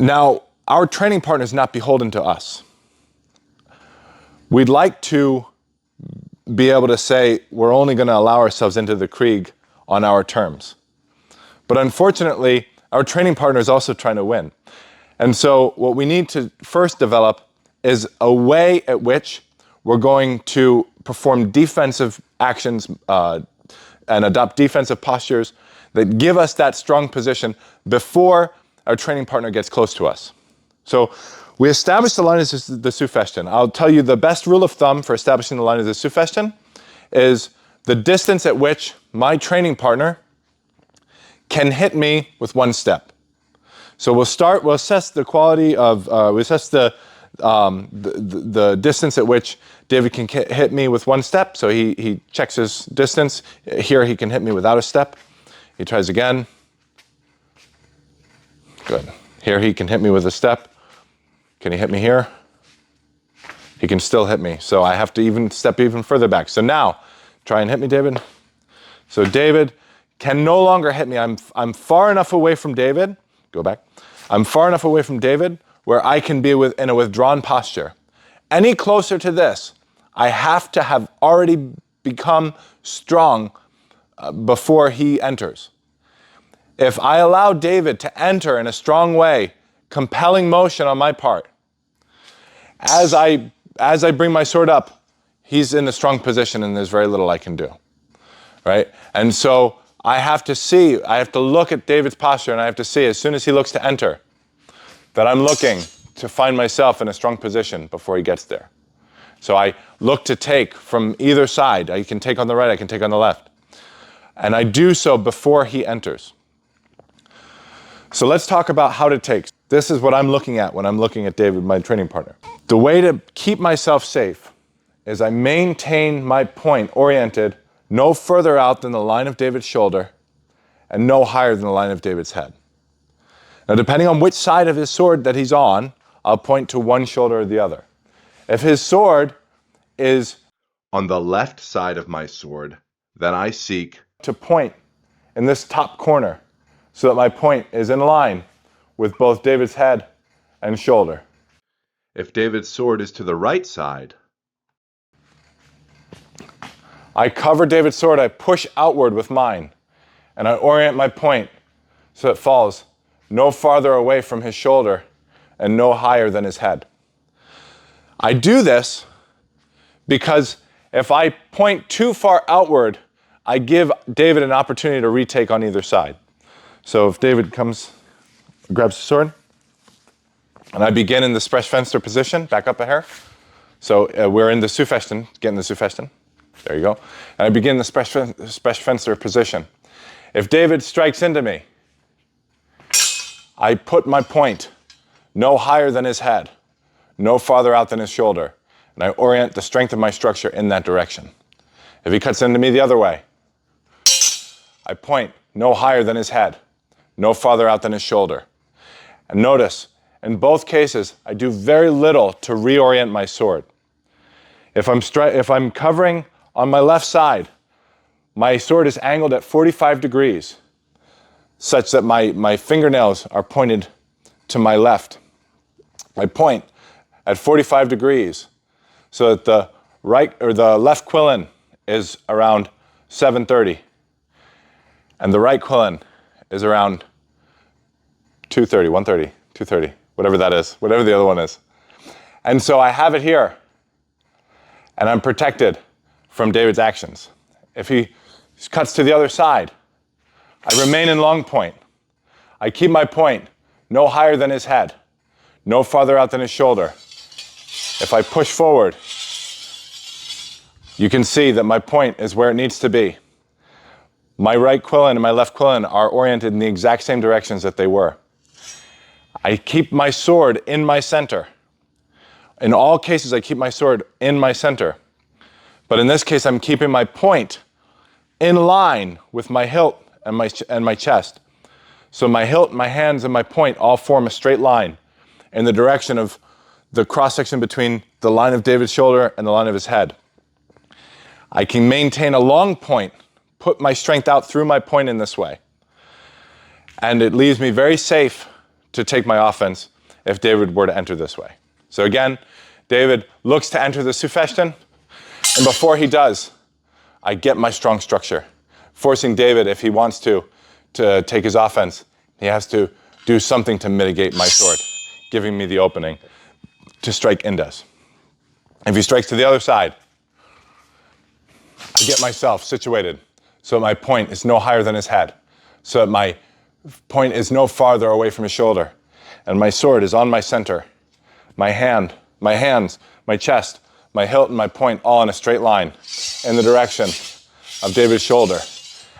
Now, our training partner is not beholden to us. We'd like to be able to say we're only going to allow ourselves into the Krieg on our terms. But unfortunately, our training partner is also trying to win. And so what we need to first develop is a way at which we're going to perform defensive actions and adopt defensive postures that give us that strong position before our training partner gets close to us. So we establish the line of the Zuffechten. I'll tell you the best rule of thumb for establishing the line of the Zuffechten is the distance at which my training partner can hit me with one step. So we'll assess the quality of, we assess the distance at which David can hit me with one step. So he checks his distance. Here he can hit me without a step. He tries again. Good. Here he can hit me with a step. Can he hit me here? He can still hit me. So I have to step even further back. So now, try and hit me, David. So David can no longer hit me. I'm far enough away from David. Go back. I'm far enough away from David where I can be in a withdrawn posture. Any closer to this, I have to have already become strong before he enters. If I allow David to enter in a strong way, compelling motion on my part, as I bring my sword up, he's in a strong position and there's very little I can do, right? And so I have to look at David's posture and I have to see as soon as he looks to enter that I'm looking to find myself in a strong position before he gets there. So I look to take from either side. I can take on the right, I can take on the left. And I do so before he enters. So let's talk about how to take. This is what I'm looking at when I'm looking at David, my training partner. The way to keep myself safe is I maintain my point oriented no further out than the line of David's shoulder and no higher than the line of David's head. Now, depending on which side of his sword that he's on, I'll point to one shoulder or the other. If his sword is on the left side of my sword, then I seek to point in this top corner so that my point is in line with both David's head and shoulder. If David's sword is to the right side, I cover David's sword, I push outward with mine, and I orient my point so it falls no farther away from his shoulder and no higher than his head. I do this because if I point too far outward, I give David an opportunity to retake on either side. So if David comes, grabs the sword, and I begin in the Sprechfenster position, back up a hair. So we're in the Zuffechten, get in the Zuffechten. There you go. And I begin the Sprechfenster position. If David strikes into me, I put my point no higher than his head, no farther out than his shoulder, and I orient the strength of my structure in that direction. If he cuts into me the other way, I point no higher than his head, no farther out than his shoulder. And notice, in both cases, I do very little to reorient my sword. If I'm covering on my left side, my sword is angled at 45 degrees, such that my fingernails are pointed to my left. I point at 45 degrees so that the right or the left quillin is around 730 and the right quillin is around 230, 130, 230, whatever that is, whatever the other one is. And so I have it here and I'm protected from David's actions. If he cuts to the other side, I remain in long point. I keep my point no higher than his head, no farther out than his shoulder. If I push forward, you can see that my point is where it needs to be. My right quillin and my left quillin are oriented in the exact same directions that they were. I keep my sword in my center. In all cases, I keep my sword in my center. But in this case, I'm keeping my point in line with my hilt and my chest. So my hilt, my hands, and my point all form a straight line in the direction of the cross-section between the line of David's shoulder and the line of his head. I can maintain a long point, put my strength out through my point in this way. And it leaves me very safe to take my offense if David were to enter this way. So again, David looks to enter the Südfechten, and before he does, I get my strong structure, forcing David, if he wants to take his offense, he has to do something to mitigate my sword, giving me the opening to strike Indes. If he strikes to the other side, I get myself situated so that my point is no higher than his head, so that my point is no farther away from his shoulder, and my sword is on my center, my hands, my chest, my hilt, and my point all in a straight line in the direction of David's shoulder.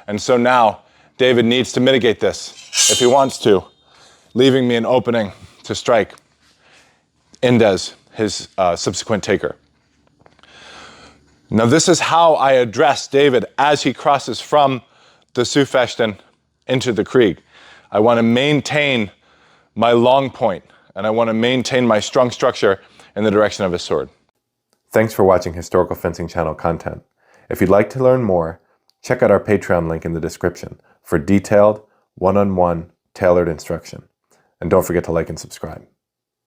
And so now David needs to mitigate this if he wants to, leaving me an opening to strike Indes, his subsequent taker. Now this is how I address David as he crosses from the Südfechten into the Krieg. I want to maintain my long point, and I want to maintain my strong structure in the direction of his sword. Thanks for watching Historical Fencing Channel content. If you'd like to learn more, check out our Patreon link in the description for detailed, one-on-one, tailored instruction. And don't forget to like and subscribe.